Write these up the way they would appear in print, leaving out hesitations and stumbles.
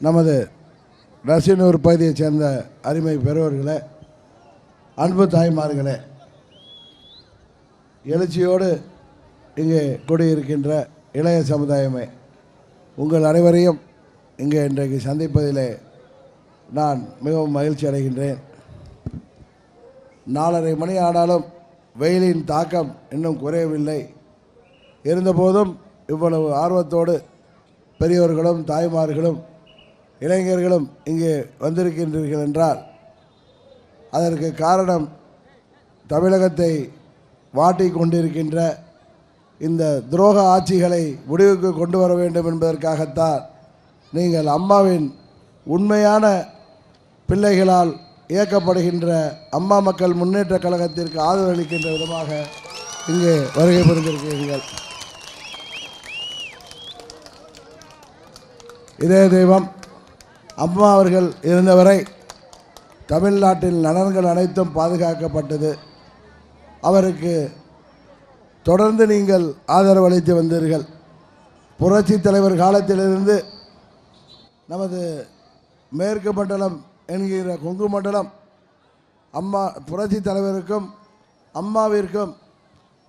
நமது ரசினூர் பகுதியைச் சேர்ந்த அருமை பெறுவர்களே, அன்பு தாய்மார்களே, எழுச்சியோடு இங்கே கூடியிருக்கின்ற இளைய சமுதாயமே, உங்கள் அனைவரையும் இங்கே இன்றைக்கு சந்திப்பதிலே நான் மிகவும் மகிழ்ச்சி அடைகின்றேன். 4:30 மணி ஆனாலும் வெயிலின் தாக்கம் இன்னும் குறையவில்லை. இருந்தபோதும் இவ்வளவு ஆர்வத்தோடு பெரியவர்களும் தாய்மார்களும் இளைஞர்களும் இங்கே வந்திருக்கின்றீர்கள் என்றால் அதற்கு காரணம் தமிழகத்தை வாட்டி கொண்டிருக்கின்ற இந்த துரோக ஆட்சிகளை முடிவுக்கு கொண்டு வர வேண்டும் என்பதற்காகத்தான் நீங்கள் அம்மாவின் உண்மையான பிள்ளைகளால் இயக்கப்படுகின்ற அம்மா மக்கள் முன்னேற்ற கழகத்திற்கு ஆதரவளிக்கின்ற விதமாக இங்கே வருகை புரிந்திருக்கிறீர்கள். இதே தெய்வம் அம்மா அவர்கள் இருந்தவரை தமிழ்நாட்டில் நலன்கள் அனைத்தும் பாதுகாக்கப்பட்டது. அவருக்கு தொடர்ந்து நீங்கள் ஆதரவு அளித்து வந்தீர்கள். புரட்சி தலைவர் காலத்திலிருந்து நமது மேற்கு மண்டலம் என்கிற கொங்கு மண்டலம் அம்மா புரட்சி தலைவருக்கும் அம்மாவிற்கும்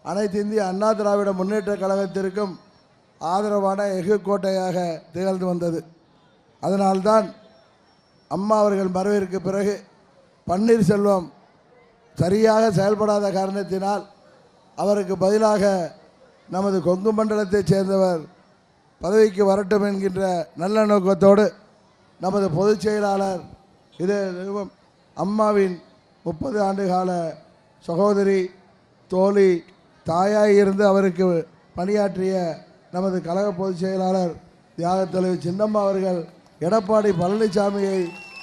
அனைத்து இந்திய அண்ணா திராவிட முன்னேற்ற கழகத்திற்கும் ஆதரவான எஃகு கோட்டையாக திகழ்ந்து வந்தது. அதனால்தான் அம்மா அவர்கள் மறைவிற்கு பிறகு பன்னீர்செல்வம் சரியாக செயல்படாத காரணத்தினால் அவருக்கு பதிலாக நமது கொங்கு மண்டலத்தைச் சேர்ந்தவர் பதவிக்கு வரட்டும் என்கின்ற நல்ல நோக்கத்தோடு நமது பொதுச் செயலாளர் இதே அம்மாவின் 30 ஆண்டுகால சகோதரி தோழி தாயாய் இருந்து அவருக்கு பணியாற்றிய நமது கழக பொதுச் செயலாளர் தியாகத் தலைவர் சின்னம்மா அவர்கள் எடப்பாடி பழனிசாமியை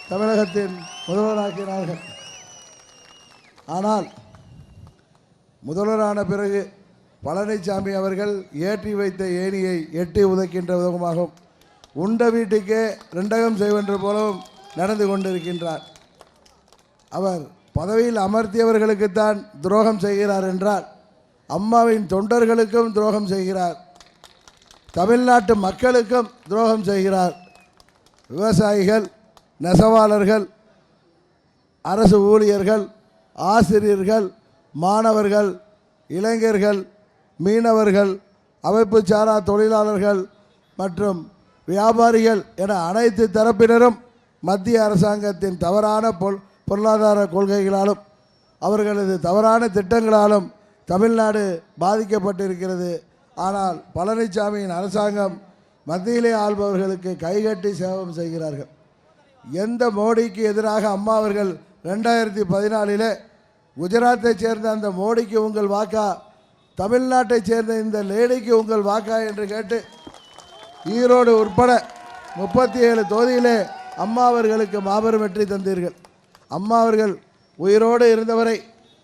தமிழகத்தின் முதல்வராக்கினார்கள். ஆனால் முதல்வரான பிறகு பழனிசாமி அவர்கள் ஏற்றி வைத்த ஏணியை எட்டி உதைக்கின்ற விதமாகவும் உண்ட வீட்டுக்கே ரெண்டகம் செய்வென்ற போலவும் நடந்து கொண்டிருக்கின்றார். அவர் பதவியில் அமர்த்தியவர்களுக்குத்தான் துரோகம் செய்கிறார் என்றால் அம்மாவின் தொண்டர்களுக்கும் துரோகம் செய்கிறார், தமிழ்நாட்டு மக்களுக்கும் துரோகம் செய்கிறார். விவசாயிகள், நெசவாளர்கள், அரசு ஊழியர்கள், ஆசிரியர்கள், மாணவர்கள், இளைஞர்கள், மீனவர்கள், அமைப்பு சாரா தொழிலாளர்கள் மற்றும் வியாபாரிகள் என அனைத்து தரப்பினரும் மத்திய அரசாங்கத்தின் தவறான பொருளாதார கொள்கைகளாலும் அவர்களது தவறான திட்டங்களாலும் தமிழ்நாடு பாதிக்கப்பட்டிருக்கிறது. ஆனால் பழனிசாமியின் அரசாங்கம் மத்தியிலே ஆள்பவர்களுக்கு கைகட்டி சேவம் செய்கிறார்கள். எந்த மோடிக்கு எதிராக அம்மா அவர்கள் 2014 குஜராத்தைச் சேர்ந்த அந்த மோடிக்கு உங்கள் வாக்கா, தமிழ்நாட்டைச் சேர்ந்த இந்த லேடிக்கு உங்கள் வாக்கா என்று கேட்டு ஈரோடு உட்பட 37 தொகுதியிலே அம்மா அவர்களுக்கு மாபெரும் வெற்றி தந்தீர்கள். அம்மா அவர்கள் உயிரோடு இருந்தவரை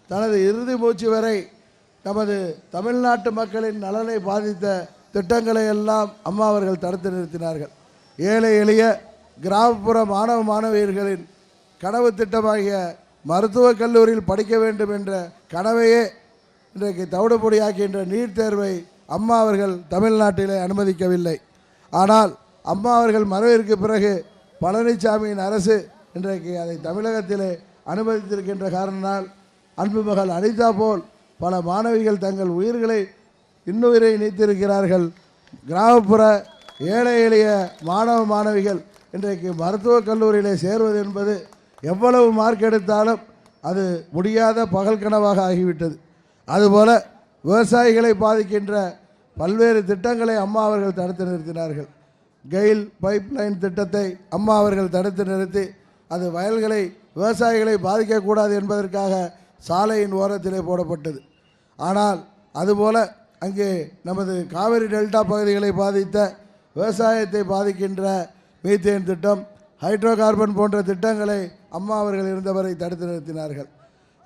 தனது இறுதி மூச்சு வரை நமது தமிழ்நாட்டு மக்களின் நலனை பாதித்த திட்டங்களை எல்லாம் அம்மா அவர்கள் தடுத்து நிறுத்தினார்கள். ஏழை எளிய கிராமப்புற மாணவ மாணவியர்களின் கனவு திட்டமாகிய மருத்துவக் கல்லூரியில் படிக்க வேண்டும் என்ற கனவையே இன்றைக்கு தவிடுபொடியாக்கின்ற நீட் தேர்வை அம்மா அவர்கள் தமிழ்நாட்டிலே அனுமதிக்கவில்லை. ஆனால் அம்மா அவர்கள் மறைவிற்கு பிறகு பழனிசாமியின் அரசு இன்றைக்கு அதை தமிழகத்திலே அனுமதித்திருக்கின்ற காரணத்தால் அன்பு மகள் அனிதா போல் பல மாணவிகள் தங்கள் உயிர்களை இன்னுயிரை நீத்திருக்கிறார்கள். கிராமப்புற ஏழை எளிய மாணவ மாணவிகள் இன்றைக்கு மருத்துவக் கல்லூரியிலே சேர்வது என்பது எவ்வளவு மார்க் எடுத்தாலும் அது முடியாத பகல் கனவாக ஆகிவிட்டது. அதுபோல் விவசாயிகளை பாதிக்கின்ற பல்வேறு திட்டங்களை அம்மா அவர்கள் தடுத்து நிறுத்தினார்கள். கெயில் பைப்லைன் திட்டத்தை அம்மா அவர்கள் தடுத்து நிறுத்தி அது வயல்களை விவசாயிகளை பாதிக்கக்கூடாது என்பதற்காக சாலையின் ஓரத்திலே போடப்பட்டது. ஆனால் அதுபோல் அங்கே நமது காவிரி டெல்டா பகுதிகளை பாதித்த விவசாயத்தை பாதிக்கின்ற மீத்தேன் திட்டம், ஹைட்ரோ கார்பன் போன்ற திட்டங்களை அம்மா அவர்கள் இருந்தவரை தடுத்து நிறுத்தினார்கள்.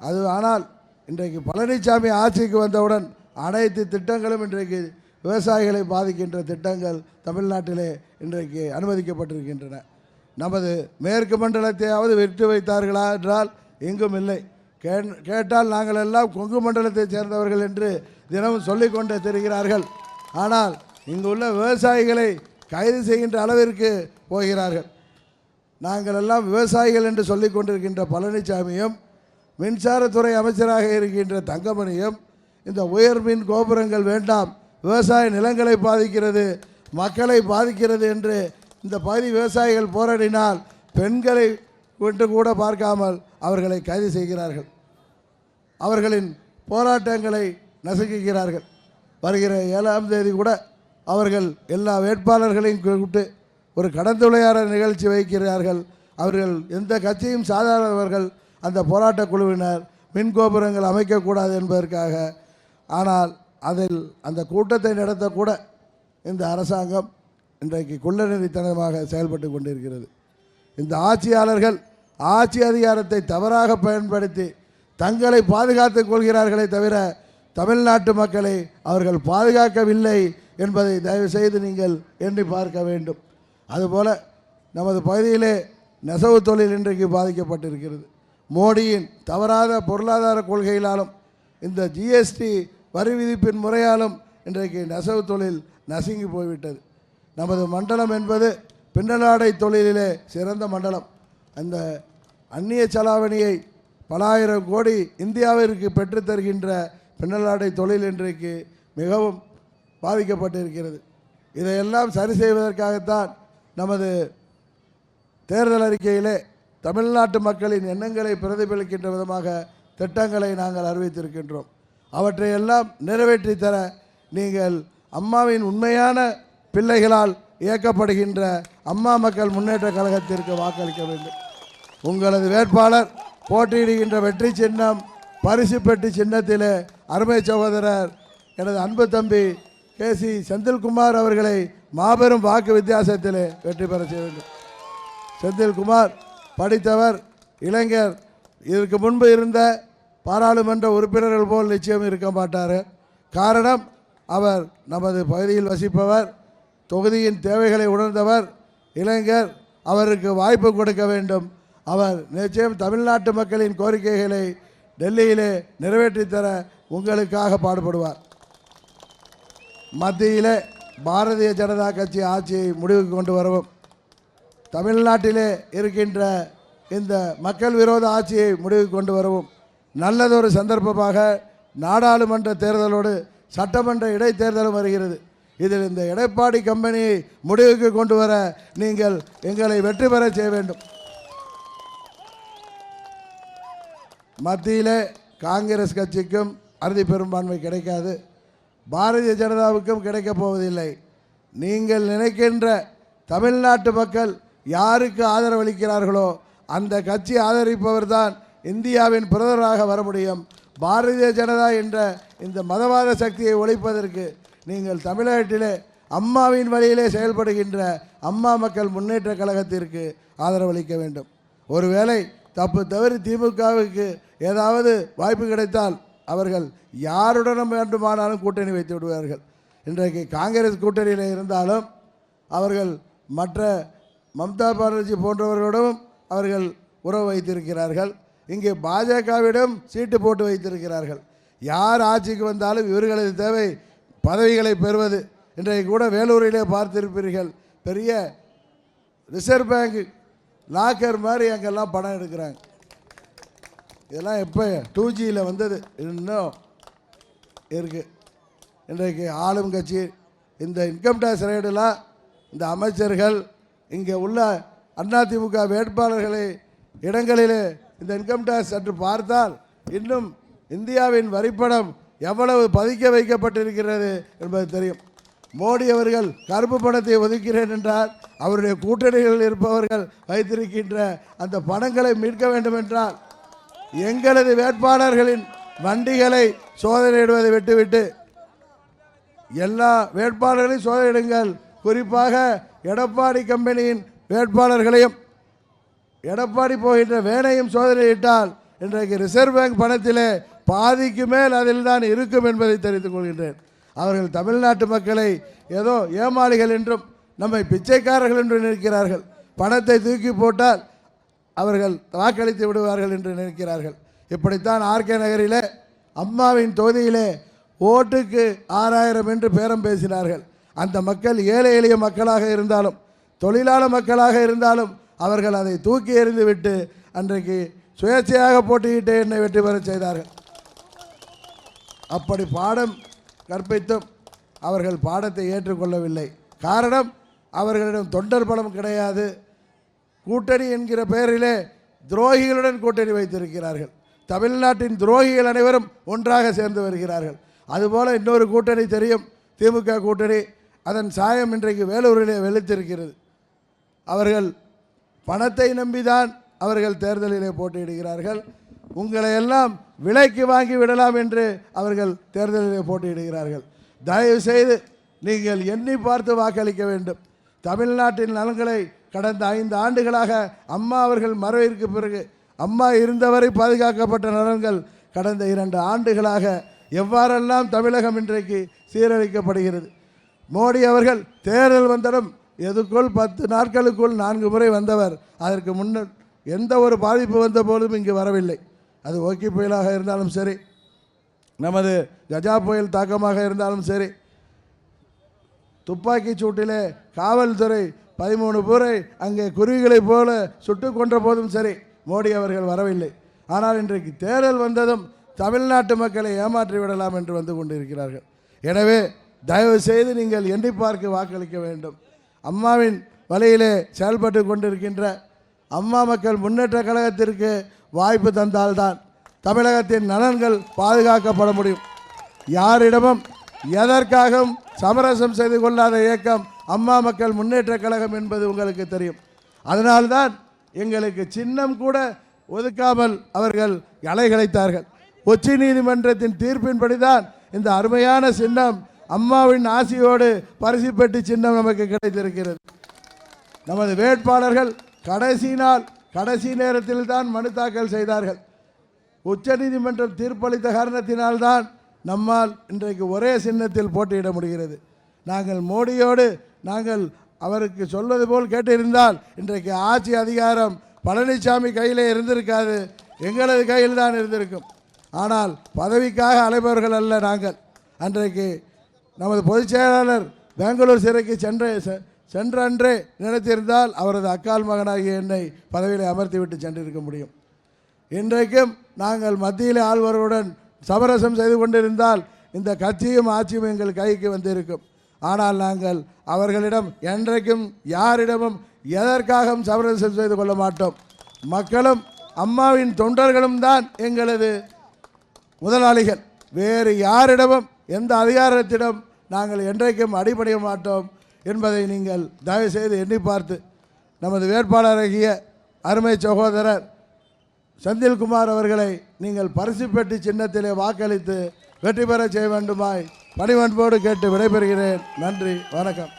அது ஆனால் இன்றைக்கு பழனிசாமி ஆட்சிக்கு வந்தவுடன் அனைத்து திட்டங்களும் இன்றைக்கு விவசாயிகளை பாதிக்கின்ற திட்டங்கள் தமிழ்நாட்டிலே இன்றைக்கு அனுமதிக்கப்பட்டிருக்கின்றன. நமது மேற்கு மண்டலத்தையாவது விட்டு வைத்தார்களா என்றால் எங்கும் இல்லை. கேட்டால் நாங்கள் எல்லாம் கொங்கு மண்டலத்தைச் சேர்ந்தவர்கள் என்று தினமும் சொல்லிக்கொண்டே தெரிகிறார்கள். ஆனால் இங்குள்ள விவசாயிகளை கைது செய்கின்ற அளவிற்கு போகிறார்கள். நாங்கள் எல்லாம் விவசாயிகள் என்று சொல்லிக் கொண்டிருக்கின்ற பழனிசாமியும் மின்சாரத்துறை அமைச்சராக இருக்கின்ற தங்கமணியும் இந்த உயர்மின் கோபுரங்கள் வேண்டாம், விவசாய நிலங்களை பாதிக்கிறது, மக்களை பாதிக்கிறது என்று இந்த பகுதி விவசாயிகள் போராடினால் பெண்களை விட்டு கூட பார்க்காமல் அவர்களை கைது செய்கிறார்கள், அவர்களின் போராட்டங்களை நசுக்குகிறார்கள். வருகிற 7ஆம் தேதி கூட அவர்கள் எல்லா வேட்பாளர்களையும் கூப்பிட்டு ஒரு கலந்துரையாடல் நிகழ்ச்சி வைக்கிறார்கள். அவர்கள் எந்த கட்சியும் சாதாரணவர்கள், அந்த போராட்ட குழுவினர் மின் கோபுரங்கள் அமைக்கக்கூடாது என்பதற்காக. ஆனால் அதில் அந்த கூட்டத்தை நடத்தக்கூட இந்த அரசாங்கம் இன்றைக்கு குள்ளநெறித்தனமாக செயல்பட்டு கொண்டிருக்கிறது. இந்த ஆட்சியாளர்கள் ஆட்சி அதிகாரத்தை தவறாக பயன்படுத்தி தங்களை பாதுகாத்துக் கொள்கிறார்களே தவிர தமிழ்நாட்டு மக்களை அவர்கள் பாதுகாக்கவில்லை என்பதை தயவு செய்து நீங்கள் எண்ணி பார்க்க வேண்டும். அதுபோல் நமது பகுதியிலே நெசவு தொழில் இன்றைக்கு பாதிக்கப்பட்டிருக்கிறது. மோடியின் தவறாத பொருளாதார கொள்கையினாலும் இந்த ஜிஎஸ்டி வரி விதிப்பின் முறையாலும் இன்றைக்கு நெசவு தொழில் நசுங்கி போய்விட்டது. நமது மண்டலம் என்பது பின்னலாடை தொழிலிலே சிறந்த மண்டலம். அந்த அந்நிய செலாவணியை பல ஆயிரம் கோடி இந்தியாவிற்கு பெற்றுத்தருகின்ற பின்னலாடை தொழில் இன்றைக்கு மிகவும் பாதிக்கப்பட்டிருக்கிறது. இதையெல்லாம் சரி செய்வதற்காகத்தான் நமது தேர்தல் அறிக்கையிலே தமிழ்நாட்டு மக்களின் எண்ணங்களை பிரதிபலிக்கின்ற விதமாக திட்டங்களை நாங்கள் அறிவித்திருக்கின்றோம். அவற்றையெல்லாம் நிறைவேற்றி தர நீங்கள் அம்மாவின் உண்மையான பிள்ளைகளால் இயக்கப்படுகின்ற அம்மா மக்கள் முன்னேற்ற கழகத்திற்கு வாக்களிக்க வேண்டும். உங்களது வேட்பாளர் போட்டியிடுகின்ற வெற்றி சின்னம் பரிசு பெட்டி சின்னத்திலே அருமை சகோதரர் எனது அன்பு தம்பி கேசி செந்தில்குமார் அவர்களை மாபெரும் வாக்கு வித்தியாசத்திலே வெற்றி பெற செய்ய வேண்டும். செந்தில்குமார் படித்தவர், இளைஞர், இதற்கு முன்பு இருந்த பாராளுமன்ற உறுப்பினர்கள் போல் நிச்சயம் இருக்க மாட்டார். காரணம், அவர் நமது பகுதியில் வசிப்பவர், தொகுதியின் தேவைகளை உணர்ந்தவர், இளைஞர். அவருக்கு வாய்ப்பு கொடுக்க வேண்டும். அவர் நிச்சயம் தமிழ்நாட்டு மக்களின் கோரிக்கைகளை டெல்லியிலே நிறைவேற்றித்தர உங்களுக்காக பாடுபடுவார். மத்தியிலே பாரதிய ஜனதா கட்சி ஆட்சியை முடிவுக்கு கொண்டு வரவும், தமிழ்நாட்டிலே இருக்கின்ற இந்த மக்கள் விரோத ஆட்சியை முடிவுக்கு கொண்டு வரவும் நல்லதொரு சந்தர்ப்பமாக நாடாளுமன்ற தேர்தலோடு சட்டமன்ற இடைத்தேர்தலும் வருகிறது. இதில் இந்த எடப்பாடி கம்பெனியை முடிவுக்கு கொண்டு வர நீங்கள் எங்களை வெற்றி பெற செய்ய வேண்டும். மத்தியிலே காங்கிரஸ் கட்சிக்கும் அறுதி பெரும்பான்மை கிடைக்காது, பாரதிய ஜனதாவுக்கும் கிடைக்கப் போவதில்லை. நீங்கள் நினைக்கின்ற தமிழ்நாட்டு மக்கள் யாருக்கு ஆதரவளிக்கிறார்களோ அந்த கட்சி ஆதரிப்பவர் தான் இந்தியாவின் பிரதமராக வர முடியும். பாரதிய ஜனதா என்ற இந்த மதவாத சக்தியை ஒழிப்பதற்கு நீங்கள் தமிழ்நாட்டிலே அம்மாவின் வழியிலே செயல்படுகின்ற அம்மா மக்கள் முன்னேற்ற கழகத்திற்கு ஆதரவளிக்க வேண்டும். ஒருவேளை தப்பு தவறி திமுகவுக்கு ஏதாவது வாய்ப்பு கிடைத்தால் அவர்கள் யாருடனும் வேண்டுமானாலும் கூட்டணி வைத்து விடுவார்கள். இன்றைக்கு காங்கிரஸ் கூட்டணியில் இருந்தாலும் அவர்கள் மற்ற மம்தா பானர்ஜி போன்றவர்களோடும் அவர்கள் உறவு வைத்திருக்கிறார்கள். இங்கே பாஜகவிடம் சீட்டு போட்டு வைத்திருக்கிறார்கள். யார் ஆட்சிக்கு வந்தாலும் இவர்களது தேவை பதவிகளை பெறுவது. இன்றைக்கு கூட வேலூரிலே பார்த்திருப்பீர்கள், பெரிய ரிசர்வ் பேங்க் லாக்கர் மாதிரி அங்கெல்லாம் பணம் எடுக்கிறாங்க. இதெல்லாம் எப்போ 2Gயில் வந்தது, இன்னும் இருக்குது. இன்றைக்கு ஆளும் கட்சி இந்த இன்கம் டேக்ஸ் ரைடெல்லாம் இந்த அமைச்சர்கள் இங்கே உள்ள அதிமுக வேட்பாளர்களை இடங்களிலே இந்த இன்கம் டேக்ஸ் சற்று பார்த்தால் இன்னும் இந்தியாவின் வரிப்பணம் எவ்வளவு பதிக்க வைக்கப்பட்டிருக்கிறது என்பது தெரியும். மோடி அவர்கள் கருப்பு பணத்தை ஒதுக்கிறேன் என்றால் அவருடைய கூட்டணிகளில் இருப்பவர்கள் வைத்திருக்கின்ற அந்த பணங்களை மீட்க வேண்டும் என்றால் எங்களது வேட்பாளர்களின் வண்டிகளை சோதனையிடுவதை விட்டுவிட்டு எல்லா வேட்பாளர்களையும் சோதனையிடுங்கள். குறிப்பாக எடப்பாடி கம்பெனியின் வேட்பாளர்களையும் எடப்பாடி போகின்ற வேனையும் சோதனையிட்டால் இன்றைக்கு ரிசர்வ் பேங்க் பணத்திலே பாதிக்கு மேல் அதில் தான் இருக்கும் என்பதை தெரிவித்துக் கொள்கின்றேன். அவர்கள் தமிழ்நாட்டு மக்களை ஏதோ ஏமாளிகள் என்றும் நம்மை பிச்சைக்காரர்கள் என்று நினைக்கிறார்கள். பணத்தை தூக்கி போட்டால் அவர்கள் வாக்களித்து விடுவார்கள் என்று நினைக்கிறார்கள். இப்படித்தான் ஆர்கே நகரிலே அம்மாவின் தொகுதியிலே ஓட்டுக்கு 6000 என்று பேரம் பேசினார்கள். அந்த மக்கள் ஏழை எளிய மக்களாக இருந்தாலும் தொழிலாளர் மக்களாக இருந்தாலும் அவர்கள் அதை தூக்கி எறிந்துவிட்டு அன்றைக்கு சுயேட்சையாக போட்டியிட்டு என்னை வெற்றி பெற செய்தார்கள். அப்படி பாடம் கற்பித்தும் அவர்கள் பாடத்தை ஏற்றுக்கொள்ளவில்லை. காரணம், அவர்களிடம் தொண்டர் பலம் கிடையாது. கூட்டணி என்கிற பெயரிலே துரோகிகளுடன் கூட்டணி வைத்திருக்கிறார்கள். தமிழ்நாட்டின் துரோகிகள் அனைவரும் ஒன்றாக சேர்ந்து வருகிறார்கள். அதுபோல் இன்னொரு கூட்டணி தெரியும், திமுக கூட்டணி. அதன் சாயம் இன்றைக்கு வேலூரிலே வெளுத்திருக்கிறது. அவர்கள் பணத்தை நம்பிதான் அவர்கள் தேர்தலிலே போட்டியிடுகிறார்கள். உங்களை எல்லாம் விலைக்கு வாங்கி விடலாம் என்று அவர்கள் தேர்தலிலே போட்டியிடுகிறார்கள். தயவு செய்து நீங்கள் எண்ணி பார்த்து வாக்களிக்க வேண்டும். தமிழ்நாட்டின் நலன்களை கடந்த 5 ஆண்டுகளாக அம்மா அவர்கள் மறைவிற்கு பிறகு அம்மா இருந்தவரை பாதுகாக்கப்பட்ட நலன்கள் கடந்த 2 ஆண்டுகளாக எவ்வாறெல்லாம் தமிழகம் இன்றைக்கு சீரழிக்கப்படுகிறது. மோடி அவர்கள் தேர்தல் வந்ததும் எதுக்குள் 10 நாட்களுக்குள் 4 முறை வந்தவர். அதற்கு முன்னர் எந்த ஒரு பாதிப்பு வந்த போதும் இங்கு வரவில்லை. அது ஓகி புயலாக இருந்தாலும் சரி, நமது கஜா புயல் தாக்கமாக இருந்தாலும் சரி, துப்பாக்கி சூட்டிலே காவல்துறை 13 பேரை அங்கே குருவிகளைப் போல சுட்டு கொன்ற போதும் சரி, மோடி அவர்கள் வரவில்லை. ஆனால் இன்றைக்கு தேர்தல் வந்ததும் தமிழ்நாட்டு மக்களை ஏமாற்றி விடலாம் என்று வந்து கொண்டிருக்கிறார்கள். எனவே தயவு செய்து நீங்கள் எண்ணி பார்க்க வாக்களிக்க வேண்டும். அம்மாவின் வழியிலே செயல்பட்டு கொண்டிருக்கின்ற அம்மா மக்கள் முன்னேற்ற கழகத்திற்கு வாய்ப்பு தந்தால்தான் தமிழகத்தின் நலன்கள் பாதுகாக்கப்பட முடியும். யாரிடமும் எதற்காகவும் சமரசம் செய்து கொள்ளாத இயக்கம் அம்மா மக்கள் முன்னேற்ற கழகம் என்பது உங்களுக்கு தெரியும். அதனால்தான் எங்களுக்கு சின்னம் கூட ஒதுக்காமல் அவர்கள் அலைகளைத்தார்கள். உச்ச நீதிமன்றத்தின் தீர்ப்பின்படிதான் இந்த அருமையான சின்னம் அம்மாவின் ஆசியோடு பரிசு பெட்டி சின்னம் நமக்கு கிடைத்திருக்கிறது. நமது வேட்பாளர்கள் கடைசி நேரத்தில் தான் மனு தாக்கல் செய்தார்கள். உச்ச நீதிமன்றம் தீர்ப்பளித்த காரணத்தினால்தான் நம்மால் இன்றைக்கு ஒரே சின்னத்தில் போட்டியிட முடிகிறது. நாங்கள் மோடியோடு அவருக்கு சொல்வது போல் கேட்டிருந்தால் இன்றைக்கு ஆட்சி அதிகாரம் பழனிசாமி கையிலே இருந்திருக்காது, எங்களது கையில் தான் இருந்திருக்கும். ஆனால் பதவிக்காக அலைபவர்கள் அல்ல நாங்கள். அன்றைக்கு நமது பொதுச் செயலாளர் பெங்களூர் சிறைக்கு சென்ற அன்றே நினைத்திருந்தால் அவரது அக்கால் மகனாகிய என்னை பதவியில் அமர்த்திவிட்டு சென்றிருக்க முடியும். இன்றைக்கும் நாங்கள் மத்தியில் ஆள்வர்களுடன் சமரசம் செய்து கொண்டிருந்தால் இந்த கட்சியும் ஆட்சியும் எங்கள் கைக்கு வந்திருக்கும். ஆனால் நாங்கள் அவர்களிடம் என்றைக்கும் யாரிடமும் எதற்காகவும் சமரசம் செய்து கொள்ள மாட்டோம். மக்களும் அம்மாவின் தொண்டர்களும் தான் எங்களது முதலாளிகள். வேறு யாரிடமும் எந்த அதிகாரத்திடம் நாங்கள் என்றைக்கும் அடிபடைய மாட்டோம் என்பதை நீங்கள் தயவு செய்து எண்ணி பார்த்து நமது வேட்பாளராகிய அருமை சகோதரர் செந்தில்குமார் அவர்களை நீங்கள் பரிசு பெட்டி சின்னத்திலே வாக்களித்து வெற்றி பெற செய்ய வேண்டுமாய் பணிவன்போடு கேட்டு விடைபெறுகிறேன். நன்றி, வணக்கம்.